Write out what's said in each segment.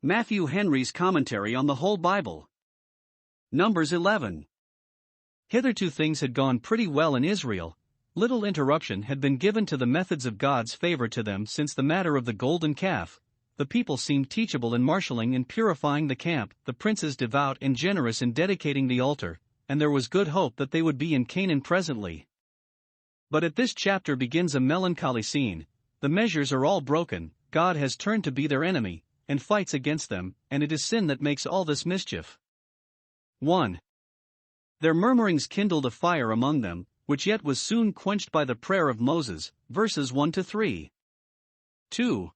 Matthew Henry's Commentary on the Whole Bible. Numbers 11. Hitherto things had gone pretty well in Israel. Little interruption had been given to the methods of God's favor to them since the matter of the golden calf. The people seemed teachable in marshalling and purifying the camp, the princes devout and generous in dedicating the altar, and there was good hope that they would be in Canaan presently. But at this chapter begins a melancholy scene. The measures are all broken, God has turned to be their enemy, and fights against them, and it is sin that makes all this mischief. 1. Their murmurings kindled a fire among them, which yet was soon quenched by the prayer of Moses, verses 1-3. 2.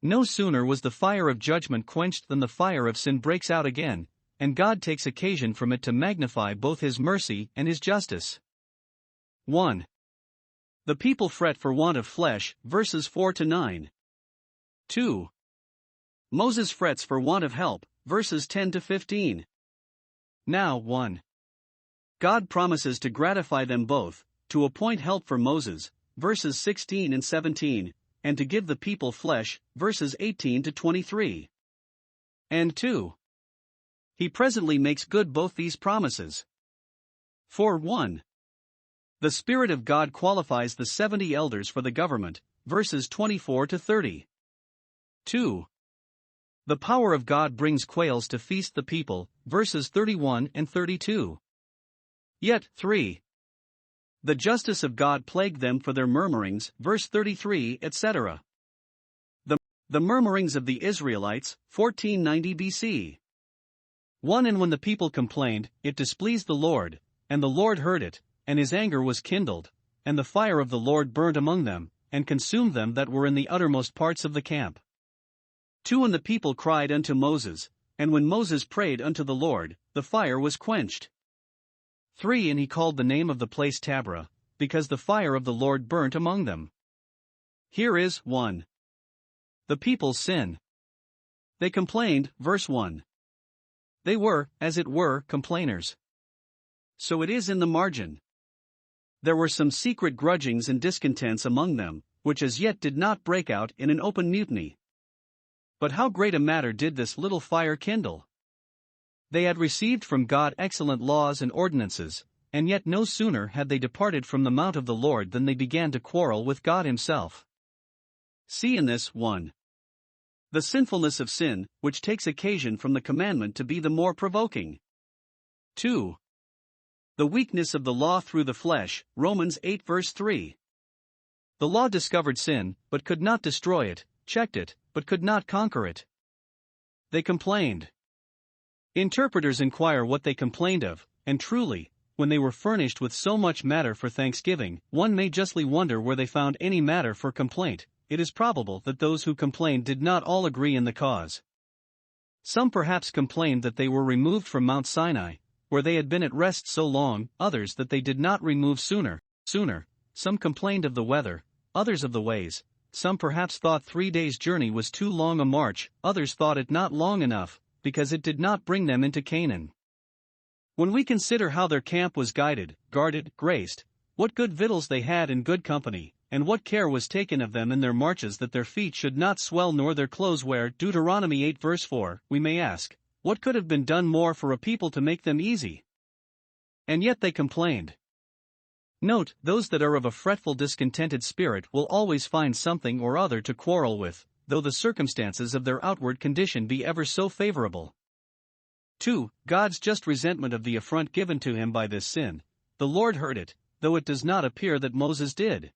No sooner was the fire of judgment quenched than the fire of sin breaks out again, and God takes occasion from it to magnify both His mercy and His justice. 1. The people fret for want of flesh, verses 4-9. 2. Moses frets for want of help, verses 10-15. Now 1. God promises to gratify them both, to appoint help for Moses, verses 16 and 17, and to give the people flesh, verses 18-23. And 2. He presently makes good both these promises. For 1. The Spirit of God qualifies the 70 elders for the government, verses 24-30. 2. The power of God brings quails to feast the people, verses 31 and 32. Yet 3. The justice of God plagued them for their murmurings, verse 33, etc. The murmurings of the Israelites, 1490 BC. 1. And when the people complained, it displeased the Lord, and the Lord heard it, and His anger was kindled, and the fire of the Lord burnt among them, and consumed them that were in the uttermost parts of the camp. 2. And the people cried unto Moses, and when Moses prayed unto the Lord, the fire was quenched. 3. And he called the name of the place Taberah, because the fire of the Lord burnt among them. Here is 1. The people's sin. They complained, verse 1. They were, as it were, complainers. So it is in the margin. There were some secret grudgings and discontents among them, which as yet did not break out in an open mutiny. But how great a matter did this little fire kindle! They had received from God excellent laws and ordinances, and yet no sooner had they departed from the mount of the Lord than they began to quarrel with God Himself. See in this 1. The sinfulness of sin, which takes occasion from the commandment to be the more provoking. 2. The weakness of the law through the flesh, Romans 8 verse 3. The law discovered sin, but could not destroy it, checked it, but could not conquer it. They complained. Interpreters inquire what they complained of, and truly, when they were furnished with so much matter for thanksgiving, one may justly wonder where they found any matter for complaint. It is probable that those who complained did not all agree in the cause. Some perhaps complained that they were removed from Mount Sinai, where they had been at rest so long, others that they did not remove sooner. Some complained of the weather, others of the ways. Some perhaps thought 3 days' journey was too long a march, others thought it not long enough, because it did not bring them into Canaan. When we consider how their camp was guided, guarded, graced, what good victuals they had in good company, and what care was taken of them in their marches that their feet should not swell nor their clothes wear, Deuteronomy 8 verse 4, we may ask, what could have been done more for a people to make them easy? And yet they complained. Note, those that are of a fretful discontented spirit will always find something or other to quarrel with, though the circumstances of their outward condition be ever so favorable. 2. God's just resentment of the affront given to Him by this sin. The Lord heard it, though it does not appear that Moses did.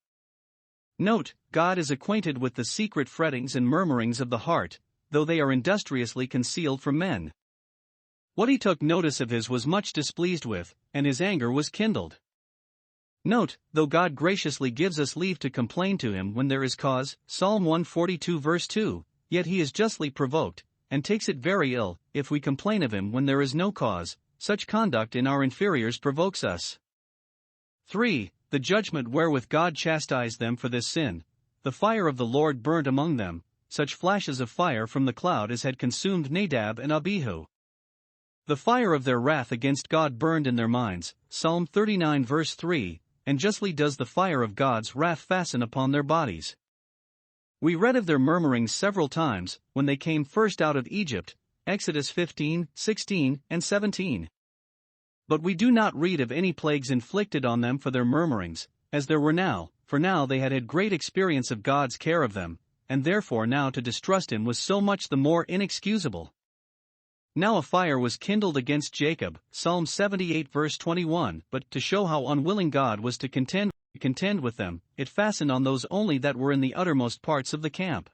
Note, God is acquainted with the secret frettings and murmurings of the heart, though they are industriously concealed from men. What He took notice of His was much displeased with, and His anger was kindled. Note, though God graciously gives us leave to complain to Him when there is cause, Psalm 142 verse 2, yet He is justly provoked, and takes it very ill, if we complain of Him when there is no cause. Such conduct in our inferiors provokes us. 3. The judgment wherewith God chastised them for this sin. The fire of the Lord burnt among them, such flashes of fire from the cloud as had consumed Nadab and Abihu. The fire of their wrath against God burned in their minds, Psalm 39 verse 3, and justly does the fire of God's wrath fasten upon their bodies. We read of their murmurings several times, when they came first out of Egypt, Exodus 15, 16, and 17. But we do not read of any plagues inflicted on them for their murmurings, as there were now, for now they had had great experience of God's care of them, and therefore now to distrust him was so much the more inexcusable. Now a fire was kindled against Jacob, Psalm 78 verse 21, but to show how unwilling God was to contend with them, it fastened on those only that were in the uttermost parts of the camp.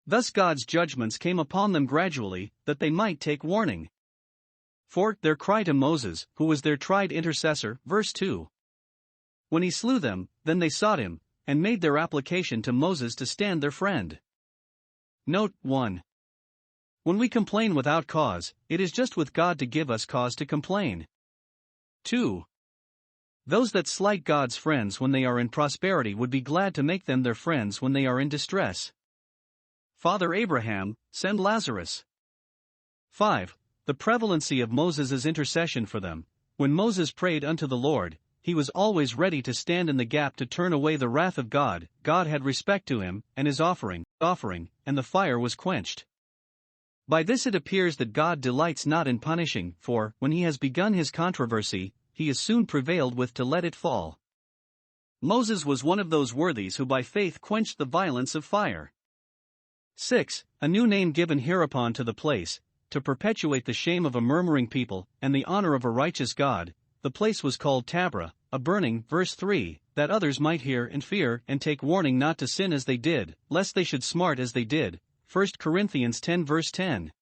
Thus God's judgments came upon them gradually, that they might take warning. For their cry to Moses, who was their tried intercessor, verse 2. When he slew them, then they sought him, and made their application to Moses to stand their friend. Note 1. When we complain without cause, it is just with God to give us cause to complain. 2. Those that slight God's friends when they are in prosperity would be glad to make them their friends when they are in distress. Father Abraham, send Lazarus. 5. The prevalency of Moses' intercession for them. When Moses prayed unto the Lord, he was always ready to stand in the gap to turn away the wrath of God. God had respect to him, and his offering, and the fire was quenched. By this it appears that God delights not in punishing, for, when he has begun his controversy, he is soon prevailed with to let it fall. Moses was one of those worthies who by faith quenched the violence of fire. 6. A new name given hereupon to the place, to perpetuate the shame of a murmuring people, and the honor of a righteous God. The place was called Tabra, a burning, verse 3, that others might hear and fear and take warning not to sin as they did, lest they should smart as they did. 1 Corinthians 10 verse 10.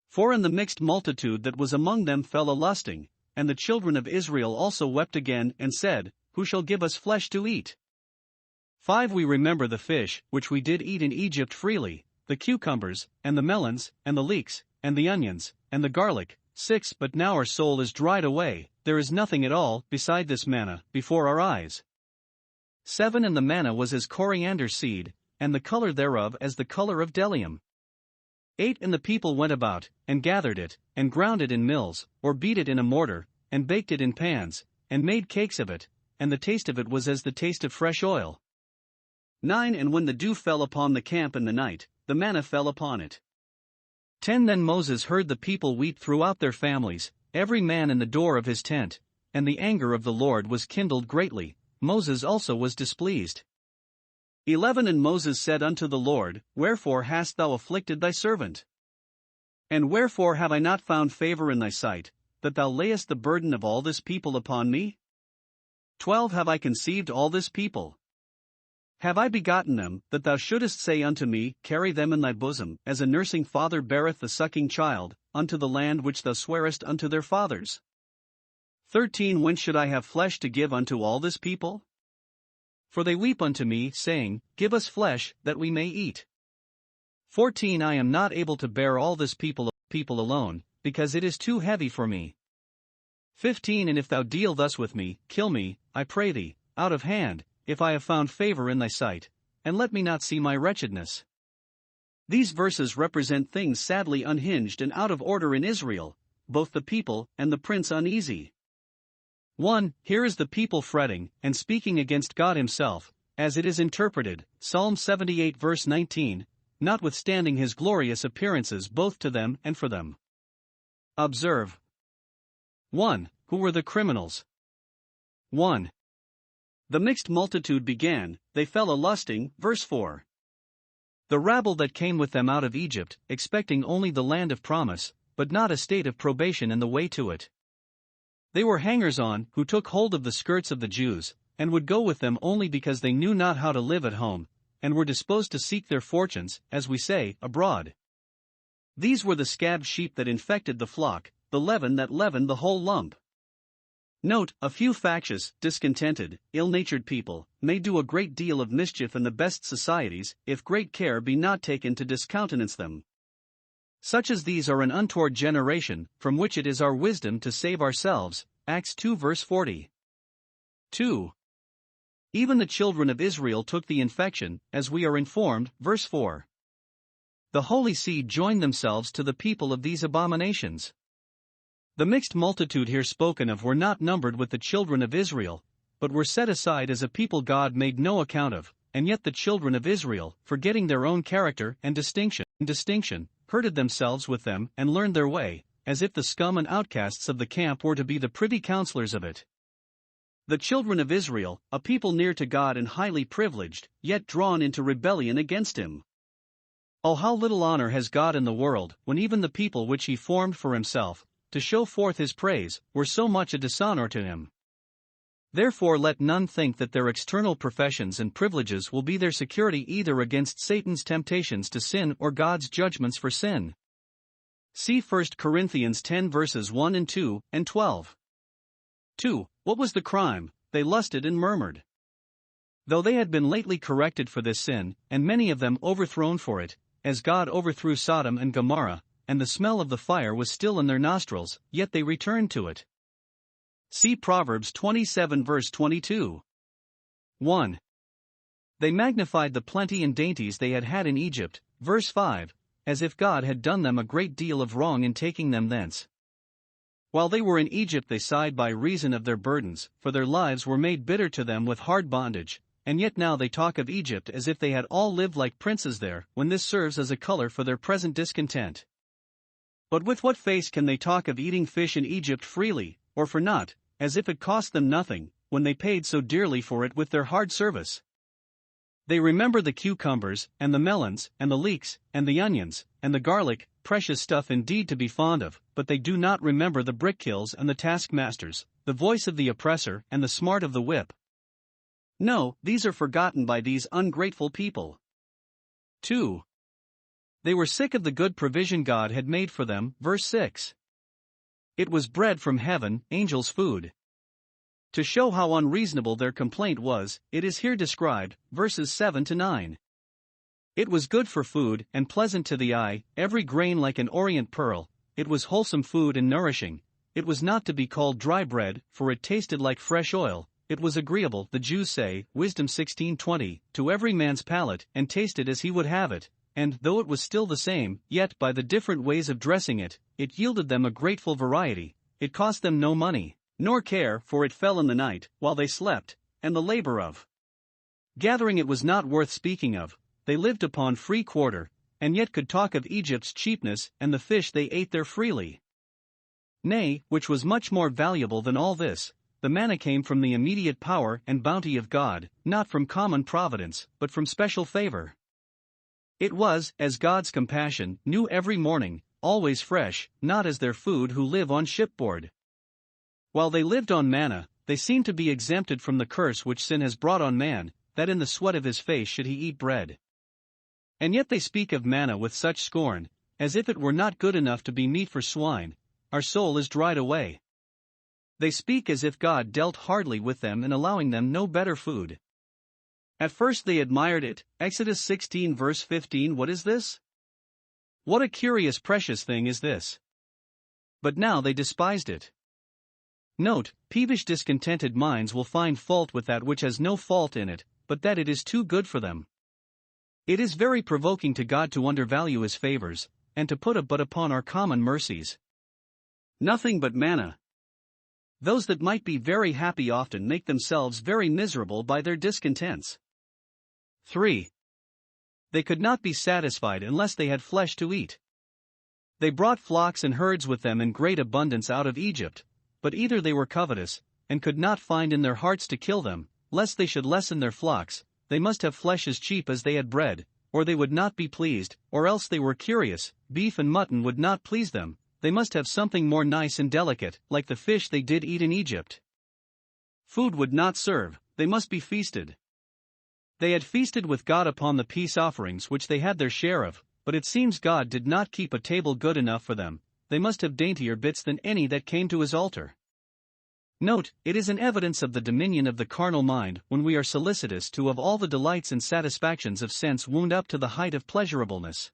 For in the mixed multitude that was among them fell a lusting, and the children of Israel also wept again, and said, Who shall give us flesh to eat? 5. We remember the fish, which we did eat in Egypt freely, the cucumbers, and the melons, and the leeks, and the onions, and the garlic. 6. But now our soul is dried away, there is nothing at all, beside this manna, before our eyes. 7. And the manna was as coriander seed, and the color thereof as the color of bdellium. 8. And the people went about, and gathered it, and ground it in mills, or beat it in a mortar, and baked it in pans, and made cakes of it, and the taste of it was as the taste of fresh oil. 9. And when the dew fell upon the camp in the night, the manna fell upon it. 10. Then Moses heard the people weep throughout their families, every man in the door of his tent, and the anger of the Lord was kindled greatly, Moses also was displeased. 11. And Moses said unto the Lord, Wherefore hast thou afflicted thy servant? And wherefore have I not found favor in thy sight, that thou layest the burden of all this people upon me? 12. Have I conceived all this people? Have I begotten them, that thou shouldest say unto me, Carry them in thy bosom, as a nursing father beareth the sucking child, unto the land which thou swarest unto their fathers? 13. Whence should I have flesh to give unto all this people? For they weep unto me, saying, Give us flesh, that we may eat. 14. I am not able to bear all this people alone, because it is too heavy for me. 15. And if thou deal thus with me, kill me, I pray thee, out of hand, if I have found favor in thy sight, and let me not see my wretchedness. These verses represent things sadly unhinged and out of order in Israel, both the people and the prince uneasy. 1. Here is the people fretting, and speaking against God himself, as it is interpreted, Psalm 78 verse 19, notwithstanding his glorious appearances both to them and for them. Observe. 1. Who were the criminals? 1. The mixed multitude began, they fell a lusting, verse 4. The rabble that came with them out of Egypt, expecting only the land of promise, but not a state of probation and the way to it. They were hangers-on, who took hold of the skirts of the Jews, and would go with them only because they knew not how to live at home, and were disposed to seek their fortunes, as we say, abroad. These were the scabbed sheep that infected the flock, the leaven that leavened the whole lump. Note, a few factious, discontented, ill-natured people may do a great deal of mischief in the best societies, if great care be not taken to discountenance them. Such as these are an untoward generation, from which it is our wisdom to save ourselves. Acts 2 verse 40. 2. Even the children of Israel took the infection, as we are informed, verse 4. The holy seed joined themselves to the people of these abominations. The mixed multitude here spoken of were not numbered with the children of Israel, but were set aside as a people God made no account of, and yet the children of Israel, forgetting their own character and distinction, herded themselves with them and learned their way, as if the scum and outcasts of the camp were to be the privy counselors of it. The children of Israel, a people near to God and highly privileged, yet drawn into rebellion against him. Oh, how little honor has God in the world, when even the people which he formed for himself, to show forth his praise, were so much a dishonor to him. Therefore let none think that their external professions and privileges will be their security either against Satan's temptations to sin or God's judgments for sin. See 1 Corinthians 10 verses 1 and 2, and 12. 2. What was the crime? They lusted and murmured. Though they had been lately corrected for this sin, and many of them overthrown for it, as God overthrew Sodom and Gomorrah, and the smell of the fire was still in their nostrils, yet they returned to it. See Proverbs 27 verse 22. 1. They magnified the plenty and dainties they had in Egypt, verse 5, as if God had done them a great deal of wrong in taking them thence. While they were in Egypt they sighed by reason of their burdens, for their lives were made bitter to them with hard bondage, and yet now they talk of Egypt as if they had all lived like princes there, when this serves as a color for their present discontent. But with what face can they talk of eating fish in Egypt freely, or for naught, as if it cost them nothing, when they paid so dearly for it with their hard service? They remember the cucumbers, and the melons, and the leeks, and the onions, and the garlic, precious stuff indeed to be fond of, but they do not remember the brick-kilns and the taskmasters, the voice of the oppressor and the smart of the whip. No, these are forgotten by these ungrateful people. 2. They were sick of the good provision God had made for them, verse 6. It was bread from heaven, angels' food. To show how unreasonable their complaint was, it is here described, verses 7 to 9. It was good for food, and pleasant to the eye, every grain like an orient pearl, it was wholesome food and nourishing, it was not to be called dry bread, for it tasted like fresh oil, it was agreeable, the Jews say, Wisdom 16:20, to every man's palate, and tasted as he would have it, and, though it was still the same, yet by the different ways of dressing it, it yielded them a grateful variety, it cost them no money, nor care, for it fell in the night, while they slept, and the labor of gathering it was not worth speaking of. They lived upon free quarter, and yet could talk of Egypt's cheapness and the fish they ate there freely. Nay, which was much more valuable than all this, the manna came from the immediate power and bounty of God, not from common providence, but from special favor. It was, as God's compassion, new every morning, always fresh, not as their food who live on shipboard. While they lived on manna, they seemed to be exempted from the curse which sin has brought on man, that in the sweat of his face should he eat bread. And yet they speak of manna with such scorn, as if it were not good enough to be meat for swine. Our soul is dried away. They speak as if God dealt hardly with them in allowing them no better food. At first they admired it, Exodus 16 verse 15. What is this? What a curious precious thing is this! But now they despised it. Note, peevish discontented minds will find fault with that which has no fault in it, but that it is too good for them. It is very provoking to God to undervalue his favors, and to put a but upon our common mercies. Nothing but manna. Those that might be very happy often make themselves very miserable by their discontents. 3. They could not be satisfied unless they had flesh to eat. They brought flocks and herds with them in great abundance out of Egypt, but either they were covetous, and could not find in their hearts to kill them, lest they should lessen their flocks. They must have flesh as cheap as they had bread, or they would not be pleased, or else they were curious, beef and mutton would not please them, they must have something more nice and delicate, like the fish they did eat in Egypt. Food would not serve, they must be feasted. They had feasted with God upon the peace offerings which they had their share of, but it seems God did not keep a table good enough for them, they must have daintier bits than any that came to his altar. Note, it is an evidence of the dominion of the carnal mind when we are solicitous to have all the delights and satisfactions of sense wound up to the height of pleasurableness.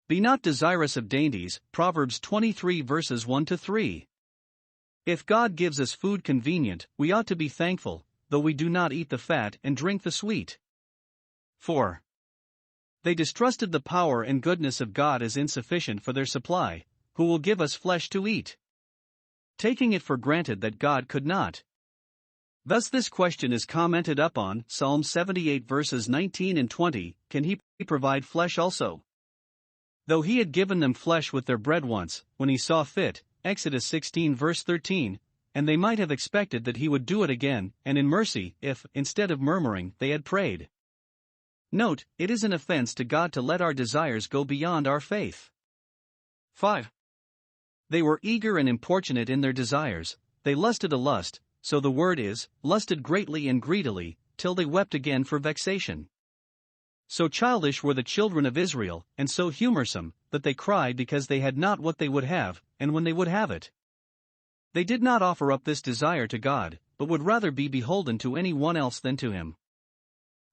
Be not desirous of dainties, Proverbs 23 verses 1 to 3. If God gives us food convenient, we ought to be thankful, though we do not eat the fat and drink the sweet. 4. They distrusted the power and goodness of God as insufficient for their supply, who will give us flesh to eat, taking it for granted that God could not Thus this question is commented upon, Psalm 78 verses 19 and 20, can he provide flesh also? Though he had given them flesh with their bread once, when he saw fit, Exodus 16 verse 13, and they might have expected that he would do it again, and in mercy, if, instead of murmuring, they had prayed. Note, it is an offense to God to let our desires go beyond our faith. 5. They were eager and importunate in their desires, they lusted a lust, so the word is, lusted greatly and greedily, till they wept again for vexation. So childish were the children of Israel, and so humorsome, that they cried because they had not what they would have, and when they would have it. They did not offer up this desire to God, but would rather be beholden to any one else than to Him.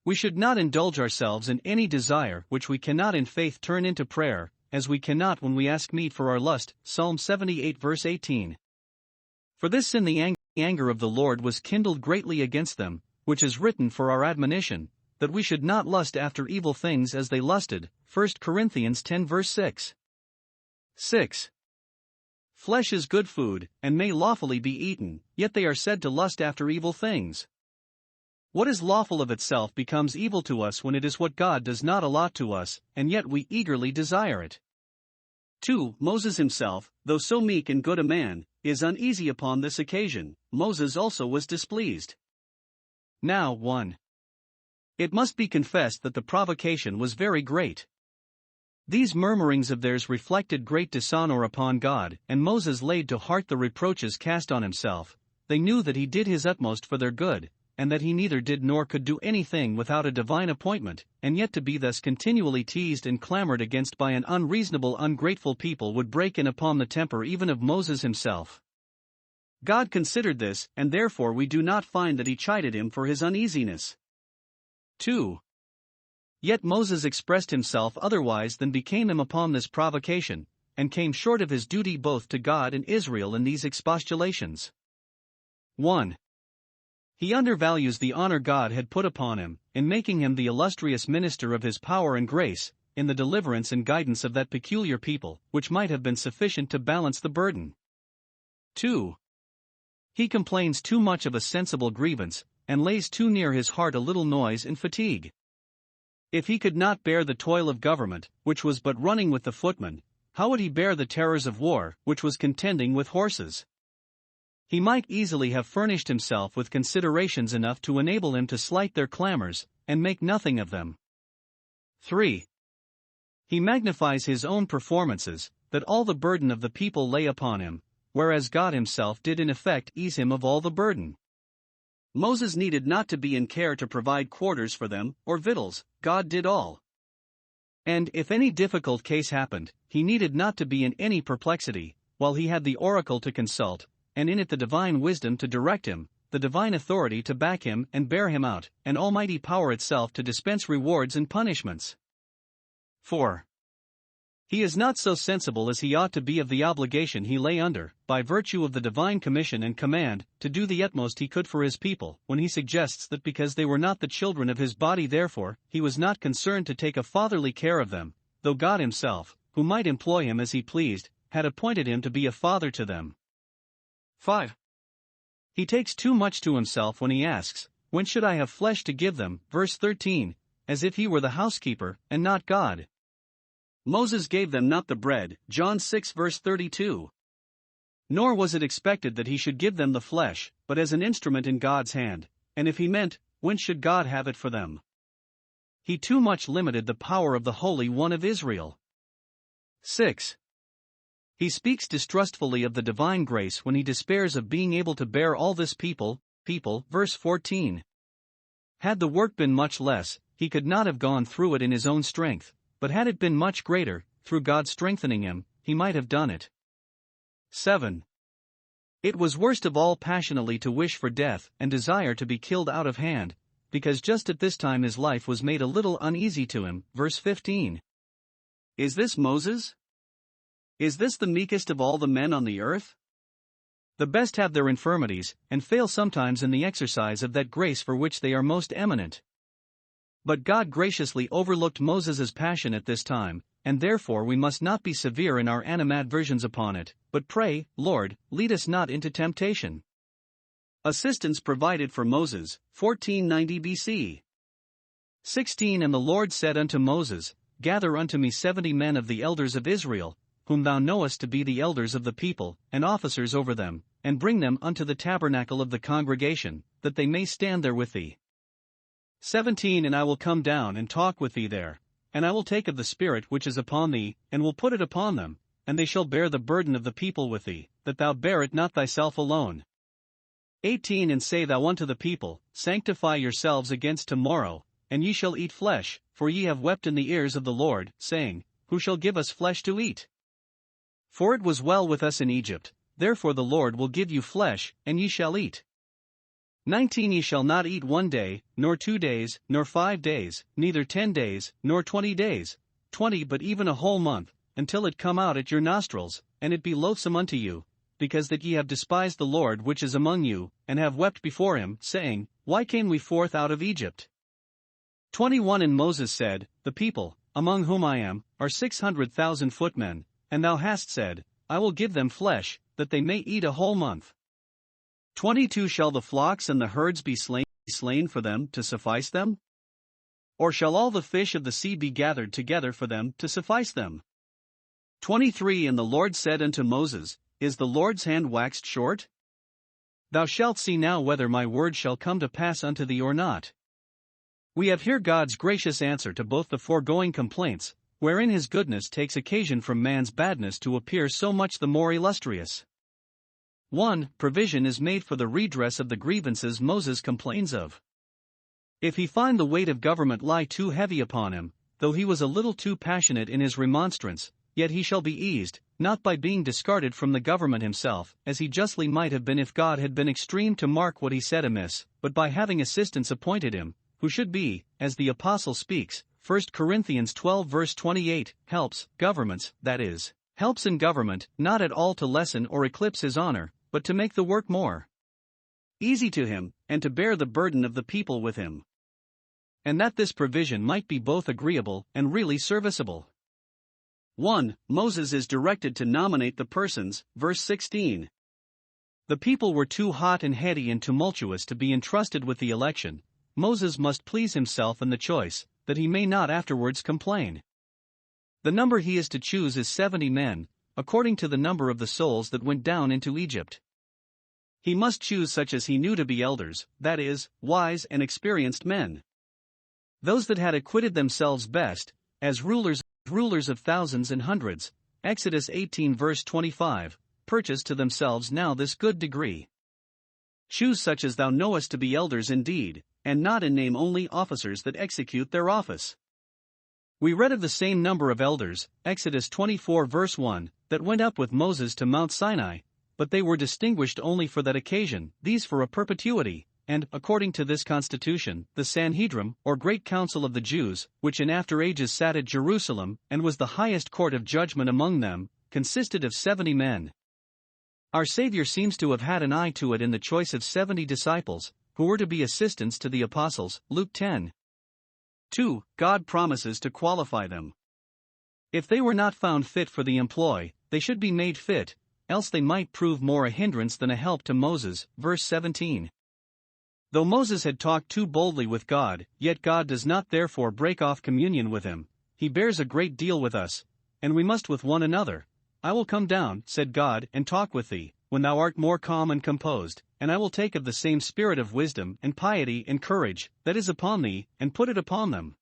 We should not indulge ourselves in any desire which we cannot in faith turn into prayer, as we cannot when we ask meat for our lust, Psalm 78 verse 18. For this sin the anger of the Lord was kindled greatly against them, which is written for our admonition, that we should not lust after evil things as they lusted, 1 Corinthians 10 verse 6. 6. Flesh is good food, and may lawfully be eaten, yet they are said to lust after evil things. What is lawful of itself becomes evil to us when it is what God does not allot to us, and yet we eagerly desire it. 2. Moses himself, though so meek and good a man, is uneasy upon this occasion. Moses also was displeased. Now 1. It must be confessed that the provocation was very great. These murmurings of theirs reflected great dishonor upon God, and Moses laid to heart the reproaches cast on himself. They knew that he did his utmost for their good, and that he neither did nor could do anything without a divine appointment, and yet to be thus continually teased and clamored against by an unreasonable, ungrateful people would break in upon the temper even of Moses himself. God considered this, and therefore we do not find that he chided him for his uneasiness. 2. Yet Moses expressed himself otherwise than became him upon this provocation, and came short of his duty both to God and Israel in these expostulations. 1. He undervalues the honor God had put upon him, in making him the illustrious minister of his power and grace, in the deliverance and guidance of that peculiar people, which might have been sufficient to balance the burden. 2. He complains too much of a sensible grievance, and lays too near his heart a little noise and fatigue. If he could not bear the toil of government, which was but running with the footmen, how would he bear the terrors of war, which was contending with horses? He might easily have furnished himself with considerations enough to enable him to slight their clamors, and make nothing of them. 3. He magnifies his own performances, that all the burden of the people lay upon him, whereas God himself did in effect ease him of all the burden. Moses needed not to be in care to provide quarters for them, or victuals, God did all. And if any difficult case happened, he needed not to be in any perplexity, while he had the oracle to consult, and in it the divine wisdom to direct him, the divine authority to back him and bear him out, and almighty power itself to dispense rewards and punishments. 4. He is not so sensible as he ought to be of the obligation he lay under, by virtue of the divine commission and command, to do the utmost he could for his people, when he suggests that because they were not the children of his body therefore, he was not concerned to take a fatherly care of them, though God himself, who might employ him as he pleased, had appointed him to be a father to them. 5. He takes too much to himself when he asks, "When should I have flesh to give them?" verse 13, as if he were the housekeeper, and not God. Moses gave them not the bread, John 6 verse 32. Nor was it expected that he should give them the flesh, but as an instrument in God's hand, and if he meant, when should God have it for them? He too much limited the power of the Holy One of Israel. 6. He speaks distrustfully of the divine grace when he despairs of being able to bear all this people, verse 14. Had the work been much less, he could not have gone through it in his own strength, but had it been much greater, through God strengthening him, he might have done it. 7. It was worst of all passionately to wish for death and desire to be killed out of hand, because just at this time his life was made a little uneasy to him, verse 15. Is this Moses? Is this the meekest of all the men on the earth? The best have their infirmities, and fail sometimes in the exercise of that grace for which they are most eminent. But God graciously overlooked Moses' passion at this time, and therefore we must not be severe in our animadversions upon it, but pray, Lord, lead us not into temptation. Assistance provided for Moses, 1490 BC. 16 And the Lord said unto Moses, Gather unto me 70 men of the elders of Israel, whom thou knowest to be the elders of the people, and officers over them, and bring them unto the tabernacle of the congregation, that they may stand there with thee. 17 And I will come down and talk with thee there, and I will take of the Spirit which is upon thee, and will put it upon them, and they shall bear the burden of the people with thee, that thou bear it not thyself alone. 18 And say thou unto the people, Sanctify yourselves against tomorrow, and ye shall eat flesh, for ye have wept in the ears of the Lord, saying, Who shall give us flesh to eat? For it was well with us in Egypt, therefore the Lord will give you flesh, and ye shall eat. 19 Ye shall not eat 1 day, nor 2 days, nor 5 days, neither 10 days, nor 20 days, 20 but even a whole month, until it come out at your nostrils, and it be loathsome unto you, because that ye have despised the Lord which is among you, and have wept before him, saying, Why came we forth out of Egypt? 21 And Moses said, The people, among whom I am, are 600,000 footmen, and thou hast said, I will give them flesh, that they may eat a whole month. 22 Shall the flocks and the herds be slain for them to suffice them? Or shall all the fish of the sea be gathered together for them to suffice them? 23 And the Lord said unto Moses, Is the Lord's hand waxed short? Thou shalt see now whether my word shall come to pass unto thee or not. We have here God's gracious answer to both the foregoing complaints, wherein his goodness takes occasion from man's badness to appear so much the more illustrious. 1. Provision is made for the redress of the grievances Moses complains of. If he find the weight of government lie too heavy upon him, though he was a little too passionate in his remonstrance, yet he shall be eased, not by being discarded from the government himself, as he justly might have been if God had been extreme to mark what he said amiss, but by having assistants appointed him, who should be, as the Apostle speaks, 1 Corinthians 12 verse 28, helps, governments, that is, helps in government, not at all to lessen or eclipse his honor, but to make the work more easy to him, and to bear the burden of the people with him. And that this provision might be both agreeable and really serviceable. 1. Moses is directed to nominate the persons, verse 16. The people were too hot and heady and tumultuous to be entrusted with the election. Moses must please himself in the choice, that he may not afterwards complain. The number he is to choose is 70 men, according to the number of the souls that went down into Egypt. He must choose such as he knew to be elders, that is, wise and experienced men. Those that had acquitted themselves best, as rulers of thousands and hundreds, Exodus 18 verse 25, purchase to themselves now this good degree. Choose such as thou knowest to be elders indeed, and not in name only officers that execute their office. We read of the same number of elders, Exodus 24 verse 1, that went up with Moses to Mount Sinai, but they were distinguished only for that occasion, these for a perpetuity, and, according to this constitution, the Sanhedrim, or Great Council of the Jews, which in after ages sat at Jerusalem, and was the highest court of judgment among them, consisted of 70 men. Our Savior seems to have had an eye to it in the choice of 70 disciples, who were to be assistants to the apostles, Luke 10. 2. God promises to qualify them. If they were not found fit for the employ, they should be made fit, else they might prove more a hindrance than a help to Moses, verse 17. Though Moses had talked too boldly with God, yet God does not therefore break off communion with him. He bears a great deal with us, and we must with one another. I will come down, said God, and talk with thee, when thou art more calm and composed, and I will take of the same spirit of wisdom and piety and courage that is upon thee, and put it upon them.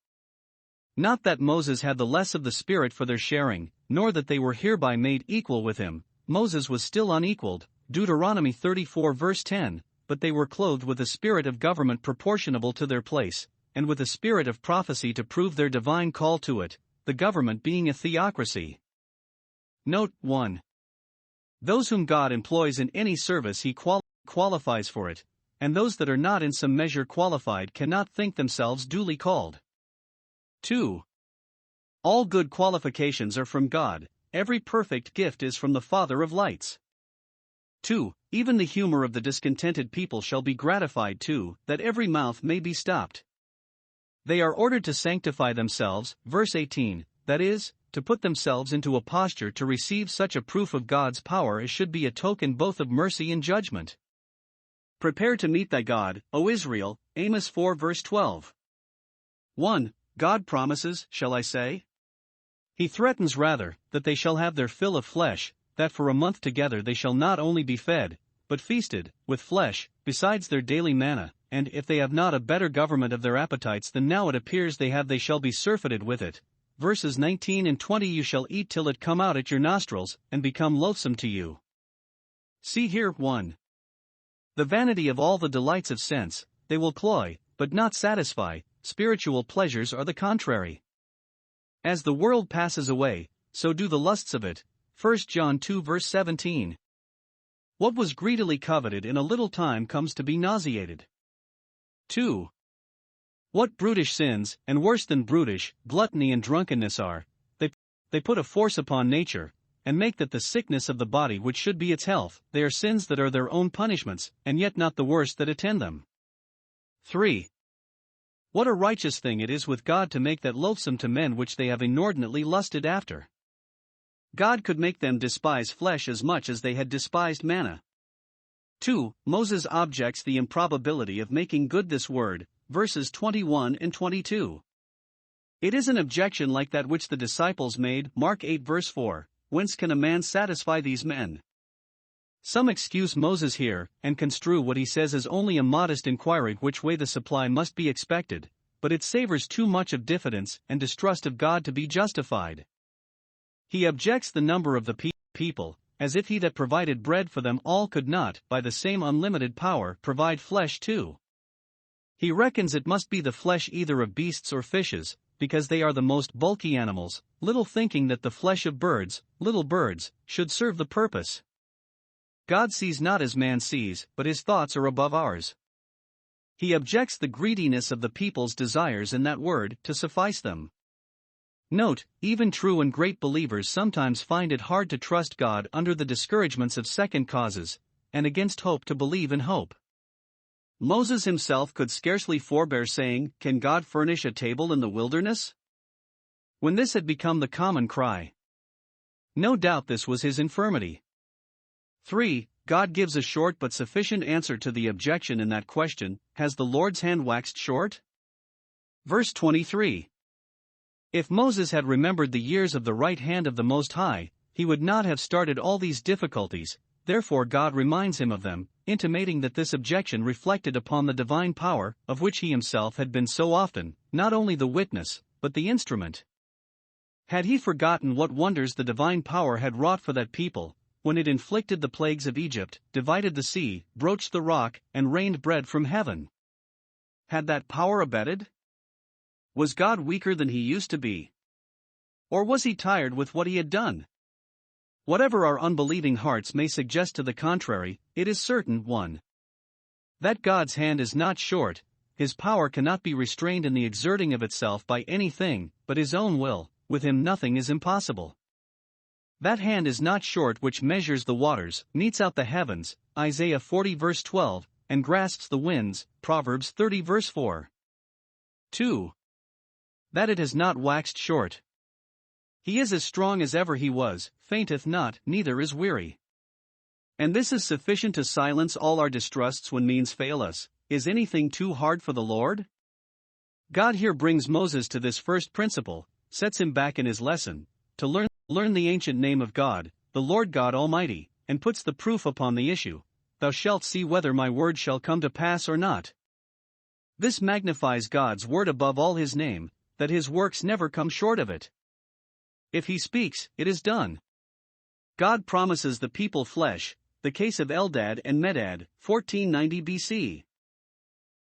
Not that Moses had the less of the Spirit for their sharing, nor that they were hereby made equal with him. Moses was still unequaled, Deuteronomy 34 verse 10, but they were clothed with a spirit of government proportionable to their place, and with a spirit of prophecy to prove their divine call to it, the government being a theocracy. Note 1. Those whom God employs in any service he qualifies for it, and those that are not in some measure qualified cannot think themselves duly called. 2. All good qualifications are from God, every perfect gift is from the Father of lights. 2. Even the humor of the discontented people shall be gratified too, that every mouth may be stopped. They are ordered to sanctify themselves, verse 18, that is, to put themselves into a posture to receive such a proof of God's power as should be a token both of mercy and judgment. Prepare to meet thy God, O Israel, Amos 4 verse 12. 1. God promises, shall I say? He threatens rather, that they shall have their fill of flesh, that for a month together they shall not only be fed, but feasted, with flesh, besides their daily manna, and if they have not a better government of their appetites than now it appears they have, they shall be surfeited with it. Verses 19 and 20. You shall eat till it come out at your nostrils, and become loathsome to you. See here. 1. The vanity of all the delights of sense, they will cloy, but not satisfy. Spiritual pleasures are the contrary. As the world passes away, so do the lusts of it. 1 John 2 verse 17. What was greedily coveted in a little time comes to be nauseated. 2. What brutish sins, and worse than brutish, gluttony and drunkenness are, they put a force upon nature, and make that the sickness of the body which should be its health. They are sins that are their own punishments, and yet not the worst that attend them. 3. What a righteous thing it is with God to make that loathsome to men which they have inordinately lusted after. God could make them despise flesh as much as they had despised manna. 2. Moses objects the improbability of making good this word, verses 21 and 22. It is an objection like that which the disciples made, Mark 8 verse 4, whence can a man satisfy these men? Some excuse Moses here, and construe what he says as only a modest inquiry which way the supply must be expected, but it savors too much of diffidence and distrust of God to be justified. He objects the number of the people, as if he that provided bread for them all could not, by the same unlimited power, provide flesh too. He reckons it must be the flesh either of beasts or fishes, because they are the most bulky animals, little thinking that the flesh of birds, little birds, should serve the purpose. God sees not as man sees, but his thoughts are above ours. He objects the greediness of the people's desires in that word, to suffice them. Note, even true and great believers sometimes find it hard to trust God under the discouragements of second causes, and against hope to believe in hope. Moses himself could scarcely forbear saying, "Can God furnish a table in the wilderness?" when this had become the common cry. No doubt this was his infirmity. 3. God gives a short but sufficient answer to the objection in that question, has the Lord's hand waxed short? Verse 23. If Moses had remembered the years of the right hand of the Most High, he would not have started all these difficulties. Therefore God reminds him of them, intimating that this objection reflected upon the divine power, of which he himself had been so often, not only the witness, but the instrument. Had he forgotten what wonders the divine power had wrought for that people, when it inflicted the plagues of Egypt, divided the sea, broached the rock, and rained bread from heaven? Had that power abated? Was God weaker than he used to be? Or was he tired with what he had done? Whatever our unbelieving hearts may suggest to the contrary, it is certain, 1. That God's hand is not short, his power cannot be restrained in the exerting of itself by anything but his own will. With him nothing is impossible. That hand is not short which measures the waters, metes out the heavens, Isaiah 40 verse 12, and grasps the winds, Proverbs 30 verse 4. 2. That it has not waxed short. He is as strong as ever he was, fainteth not, neither is weary. And this is sufficient to silence all our distrusts when means fail us. Is anything too hard for the Lord? God here brings Moses to this first principle, sets him back in his lesson, to learn the ancient name of God, the Lord God Almighty, and puts the proof upon the issue. Thou shalt see whether my word shall come to pass or not. This magnifies God's word above all his name, that his works never come short of it. If he speaks, it is done. God promises the people flesh, the case of Eldad and Medad, 1490 BC.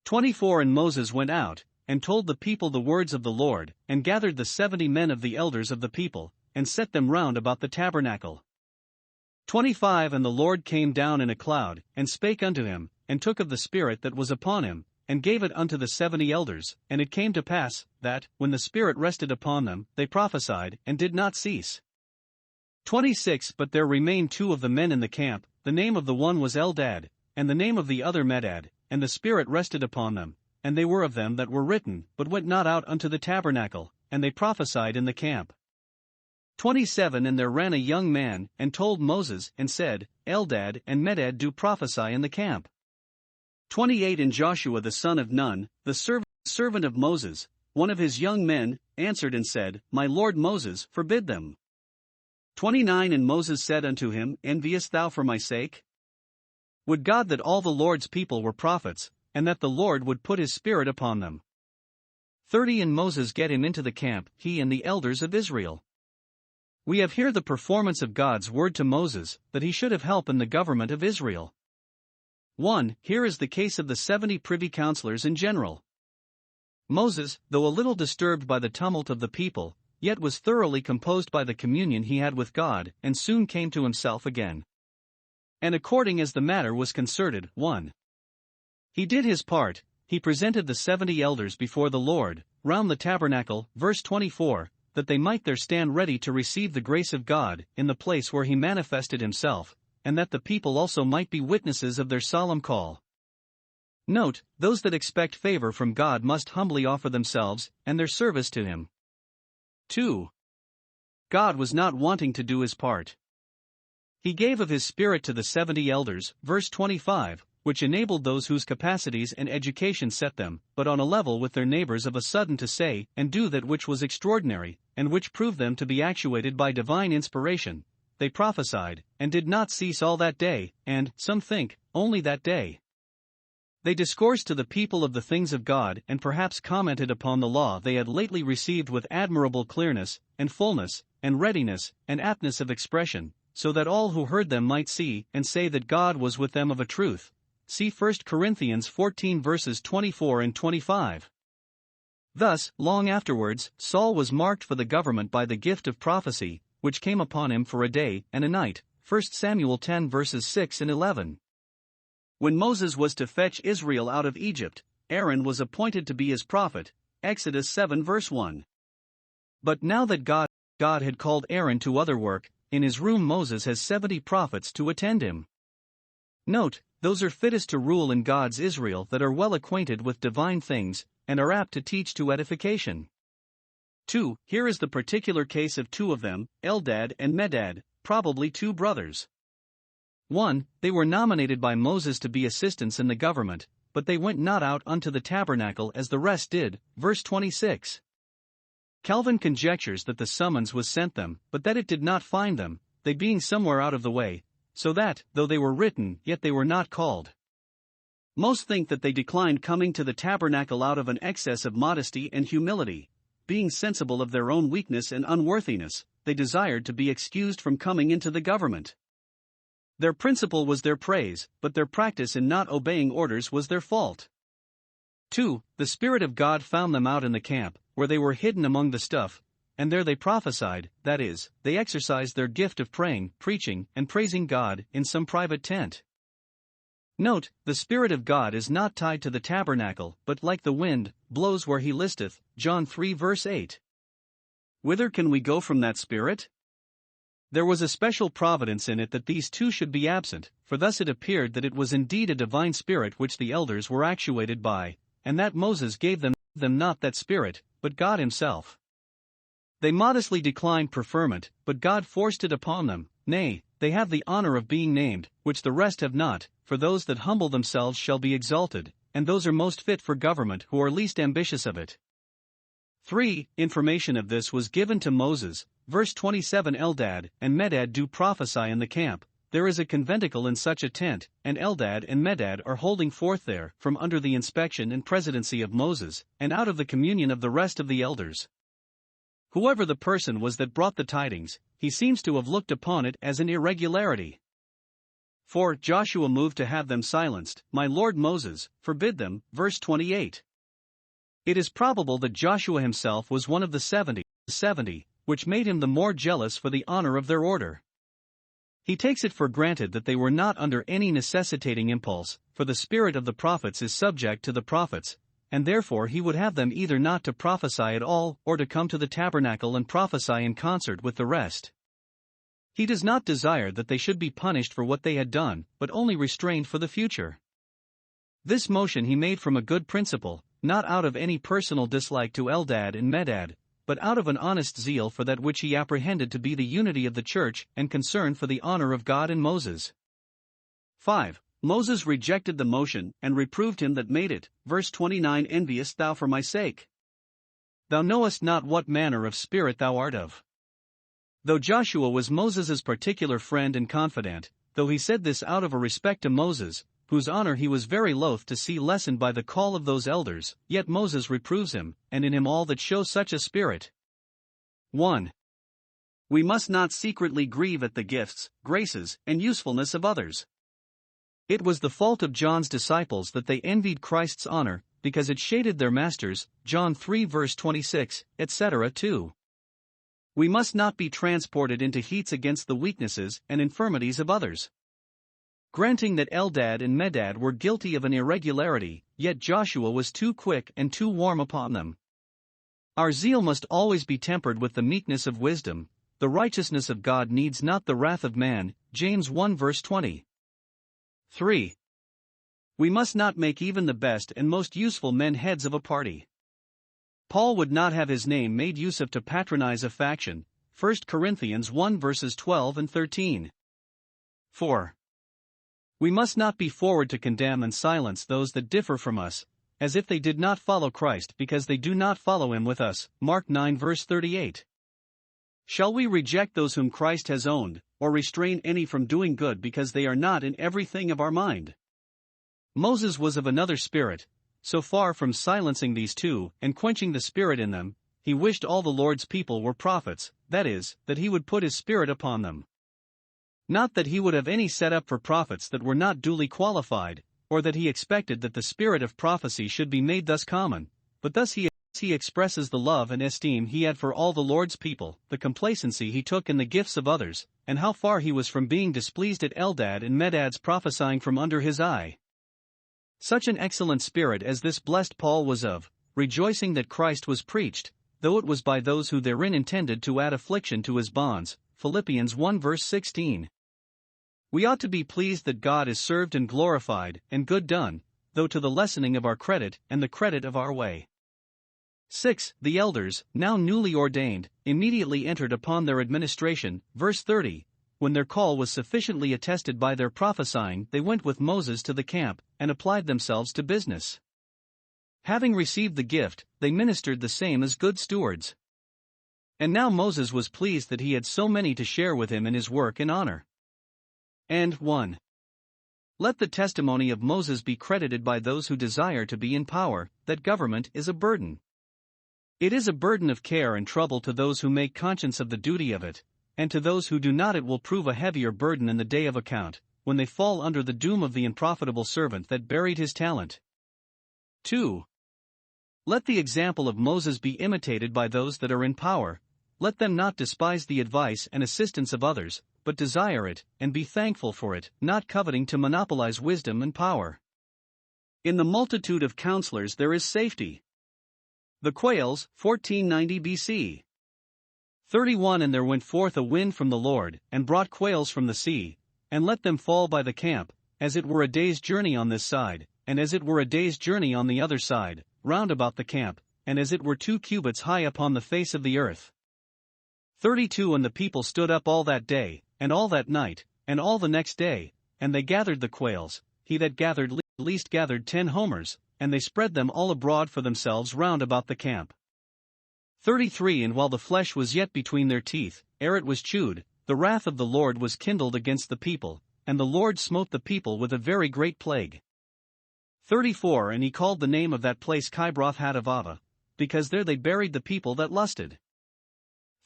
24 And Moses went out, and told the people the words of the Lord, and gathered the 70 men of the elders of the people, and set them round about the tabernacle. 25 And the Lord came down in a cloud, and spake unto him, and took of the Spirit that was upon him, and gave it unto the 70 elders, and it came to pass, that, when the Spirit rested upon them, they prophesied, and did not cease. 26 But there remained 2 of the men in the camp, the name of the one was Eldad, and the name of the other Medad, and the Spirit rested upon them, and they were of them that were written, but went not out unto the tabernacle, and they prophesied in the camp. 27 And there ran a young man, and told Moses, and said, Eldad and Medad do prophesy in the camp. 28 And Joshua the son of Nun, the servant of Moses, one of his young men, answered and said, My lord Moses, forbid them. 29 And Moses said unto him, Enviest thou for my sake? Would God that all the Lord's people were prophets, and that the Lord would put his spirit upon them. 30 And Moses get him into the camp, he and the elders of Israel. We have here the performance of God's word to Moses, that he should have help in the government of Israel. 1. Here is the case of the 70 privy councillors in general. Moses, though a little disturbed by the tumult of the people, yet was thoroughly composed by the communion he had with God, and soon came to himself again. And according as the matter was concerted, 1. He did his part, he presented the 70 elders before the Lord, round the tabernacle, verse 24, that they might there stand ready to receive the grace of God, in the place where he manifested himself, and that the people also might be witnesses of their solemn call. Note, those that expect favor from God must humbly offer themselves, and their service to him. 2. God was not wanting to do his part. He gave of his Spirit to the 70 elders, verse 25, which enabled those whose capacities and education set them, but on a level with their neighbors of a sudden to say and do that which was extraordinary, and which proved them to be actuated by divine inspiration. They prophesied, and did not cease all that day, and, some think, only that day. They discoursed to the people of the things of God, and perhaps commented upon the law they had lately received with admirable clearness, and fullness, and readiness, and aptness of expression, so that all who heard them might see and say that God was with them of a truth. See 1 Corinthians 14 verses 24 and 25. Thus, long afterwards, Saul was marked for the government by the gift of prophecy, which came upon him for a day and a night, 1 Samuel 10 verses 6 and 11. When Moses was to fetch Israel out of Egypt, Aaron was appointed to be his prophet, Exodus 7 verse 1. But now that God had called Aaron to other work, in his room Moses has 70 prophets to attend him. Note, those are fittest to rule in God's Israel that are well acquainted with divine things, and are apt to teach to edification. 2. Here is the particular case of two of them, Eldad and Medad, probably two brothers. 1. They were nominated by Moses to be assistants in the government, but they went not out unto the tabernacle as the rest did, verse 26. Calvin conjectures that the summons was sent them, but that it did not find them, they being somewhere out of the way, so that, though they were written, yet they were not called. Most think that they declined coming to the tabernacle out of an excess of modesty and humility. Being sensible of their own weakness and unworthiness, they desired to be excused from coming into the government. Their principle was their praise, but their practice in not obeying orders was their fault. 2. The Spirit of God found them out in the camp, where they were hidden among the stuff, and there they prophesied, that is, they exercised their gift of praying, preaching, and praising God, in some private tent. Note, the Spirit of God is not tied to the tabernacle, but like the wind, blows where he listeth, John 3 verse 8. Whither can we go from that Spirit? There was a special providence in it that these two should be absent, for thus it appeared that it was indeed a divine Spirit which the elders were actuated by, and that Moses gave them not that Spirit, but God himself. They modestly declined preferment, but God forced it upon them. Nay, they have the honor of being named, which the rest have not, for those that humble themselves shall be exalted, and those are most fit for government who are least ambitious of it. 3. Information of this was given to Moses, verse 27. Eldad and Medad do prophesy in the camp. There is a conventicle in such a tent, and Eldad and Medad are holding forth there, from under the inspection and presidency of Moses, and out of the communion of the rest of the elders. Whoever the person was that brought the tidings, he seems to have looked upon it as an irregularity. 4. Joshua moved to have them silenced, my lord Moses, forbid them, verse 28. It is probable that Joshua himself was one of the 70, which made him the more jealous for the honor of their order. He takes it for granted that they were not under any necessitating impulse, for the spirit of the prophets is subject to the prophets, and therefore he would have them either not to prophesy at all or to come to the tabernacle and prophesy in concert with the rest. He does not desire that they should be punished for what they had done, but only restrained for the future. This motion he made from a good principle, not out of any personal dislike to Eldad and Medad, but out of an honest zeal for that which he apprehended to be the unity of the church and concern for the honor of God and Moses. 5. Moses rejected the motion and reproved him that made it. Verse 29. Enviest thou for my sake? Thou knowest not what manner of spirit thou art of. Though Joshua was Moses's particular friend and confidant, though he said this out of a respect to Moses, whose honor he was very loath to see lessened by the call of those elders, yet Moses reproves him, and in him all that show such a spirit. 1. We must not secretly grieve at the gifts, graces, and usefulness of others. It was the fault of John's disciples that they envied Christ's honor, because it shaded their masters, John 3 verse 26, etc. 2. We must not be transported into heats against the weaknesses and infirmities of others. Granting that Eldad and Medad were guilty of an irregularity, yet Joshua was too quick and too warm upon them. Our zeal must always be tempered with the meekness of wisdom. The righteousness of God needs not the wrath of man, James 1 verse 20. 3. We must not make even the best and most useful men heads of a party. Paul would not have his name made use of to patronize a faction, 1 Corinthians 1 verses 12 and 13. 4. We must not be forward to condemn and silence those that differ from us, as if they did not follow Christ because they do not follow him with us, Mark 9 verse 38. Shall we reject those whom Christ has owned, or restrain any from doing good because they are not in everything of our mind? Moses was of another spirit. So far from silencing these two and quenching the spirit in them, he wished all the Lord's people were prophets, that is, that he would put his spirit upon them. Not that he would have any set up for prophets that were not duly qualified, or that he expected that the spirit of prophecy should be made thus common, but thus he expresses the love and esteem he had for all the Lord's people, the complacency he took in the gifts of others, and how far he was from being displeased at Eldad and Medad's prophesying from under his eye. Such an excellent spirit as this blessed Paul was of, rejoicing that Christ was preached, though it was by those who therein intended to add affliction to his bonds, Philippians 1 verse 16. We ought to be pleased that God is served and glorified, and good done, though to the lessening of our credit and the credit of our way. 6. The elders, now newly ordained, immediately entered upon their administration, verse 30. When their call was sufficiently attested by their prophesying, they went with Moses to the camp, and applied themselves to business. Having received the gift, they ministered the same as good stewards. And now Moses was pleased that he had so many to share with him in his work and honor. And 1. Let the testimony of Moses be credited by those who desire to be in power, that government is a burden. It is a burden of care and trouble to those who make conscience of the duty of it, and to those who do not it will prove a heavier burden in the day of account, when they fall under the doom of the unprofitable servant that buried his talent. 2. Let the example of Moses be imitated by those that are in power. Let them not despise the advice and assistance of others, but desire it, and be thankful for it, not coveting to monopolize wisdom and power. In the multitude of counselors there is safety. The Quails, 1490 BC. 31. And there went forth a wind from the Lord, and brought quails from the sea, and let them fall by the camp, as it were a day's journey on this side, and as it were a day's journey on the other side, round about the camp, and as it were 2 cubits high upon the face of the earth. 32. And the people stood up all that day, and all that night, and all the next day, and they gathered the quails. He that gathered least gathered 10 homers, and they spread them all abroad for themselves round about the camp. 33. And while the flesh was yet between their teeth, ere it was chewed, the wrath of the Lord was kindled against the people, and the Lord smote the people with a very great plague. 34. And he called the name of that place Kibroth-Hattaavah, because there they buried the people that lusted.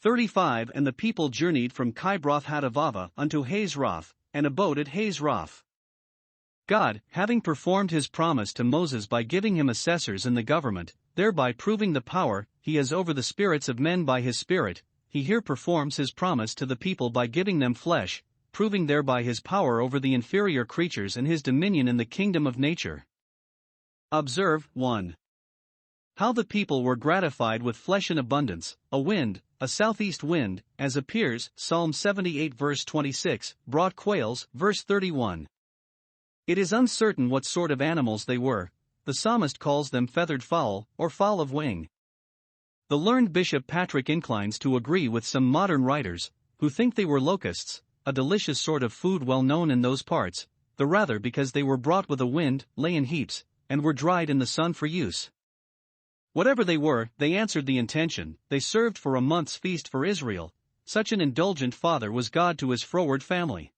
35. And the people journeyed from Kibroth-Hattaavah unto Hazeroth, and abode at Hazeroth. God, having performed his promise to Moses by giving him assessors in the government, thereby proving the power he has over the spirits of men by his Spirit, he here performs his promise to the people by giving them flesh, proving thereby his power over the inferior creatures and his dominion in the kingdom of nature. Observe, 1. How the people were gratified with flesh in abundance, a wind, a southeast wind, as appears, Psalm 78 verse 26, brought quails, verse 31. It is uncertain what sort of animals they were. The psalmist calls them feathered fowl, or fowl of wing. The learned Bishop Patrick inclines to agree with some modern writers, who think they were locusts, a delicious sort of food well known in those parts, the rather because they were brought with a wind, lay in heaps, and were dried in the sun for use. Whatever they were, they answered the intention, they served for a month's feast for Israel. Such an indulgent father was God to his froward family.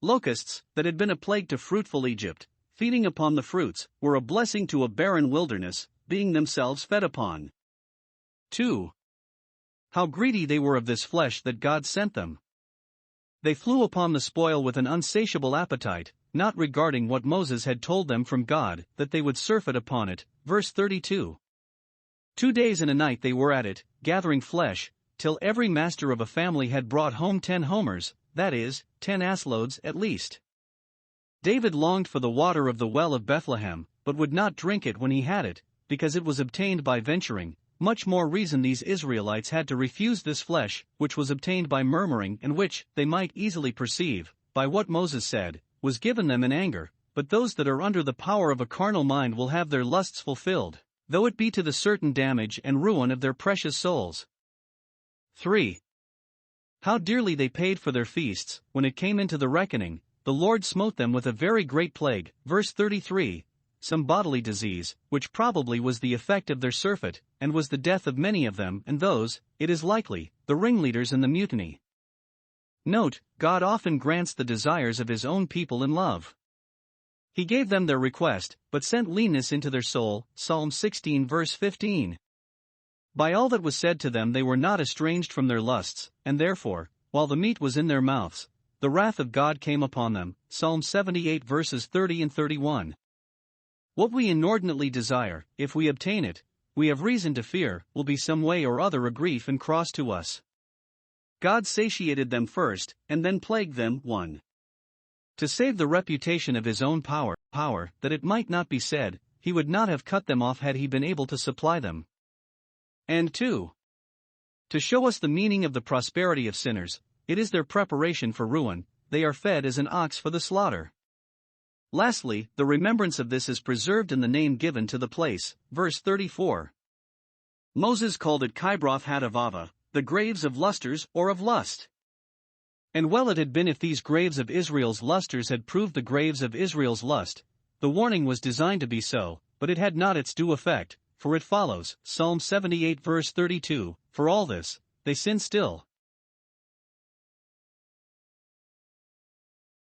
Locusts, that had been a plague to fruitful Egypt, feeding upon the fruits, were a blessing to a barren wilderness, being themselves fed upon. 2. How greedy they were of this flesh that God sent them. They flew upon the spoil with an unsatiable appetite, not regarding what Moses had told them from God, that they would surfeit upon it. Verse 32. 2 days and a night they were at it, gathering flesh, till every master of a family had brought home 10 homers, that is, 10 assloads at least. David longed for the water of the well of Bethlehem, but would not drink it when he had it, because it was obtained by venturing. Much more reason these Israelites had to refuse this flesh, which was obtained by murmuring, and which, they might easily perceive, by what Moses said, was given them in anger. But those that are under the power of a carnal mind will have their lusts fulfilled, though it be to the certain damage and ruin of their precious souls. 3. How dearly they paid for their feasts. When it came into the reckoning, the Lord smote them with a very great plague. Verse 33. Some bodily disease, which probably was the effect of their surfeit, and was the death of many of them, and those, it is likely, the ringleaders in the mutiny. Note, God often grants the desires of his own people in love. He gave them their request, but sent leanness into their soul. Psalm 16 verse 15. By all that was said to them they were not estranged from their lusts, and therefore, while the meat was in their mouths, the wrath of God came upon them. Psalm 78 verses 30 and 31. What we inordinately desire, if we obtain it, we have reason to fear, will be some way or other a grief and cross to us. God satiated them first, and then plagued them. 1. To save the reputation of his own power, that it might not be said, he would not have cut them off had he been able to supply them. And 2. To show us the meaning of the prosperity of sinners, it is their preparation for ruin, they are fed as an ox for the slaughter. Lastly, the remembrance of this is preserved in the name given to the place. Verse 34. Moses called it Kibroth Hattaavah, the graves of lusters or of lust. And well it had been if these graves of Israel's lusters had proved the graves of Israel's lust. The warning was designed to be so, but it had not its due effect, for it follows, Psalm 78 verse 32, for all this, they sin still.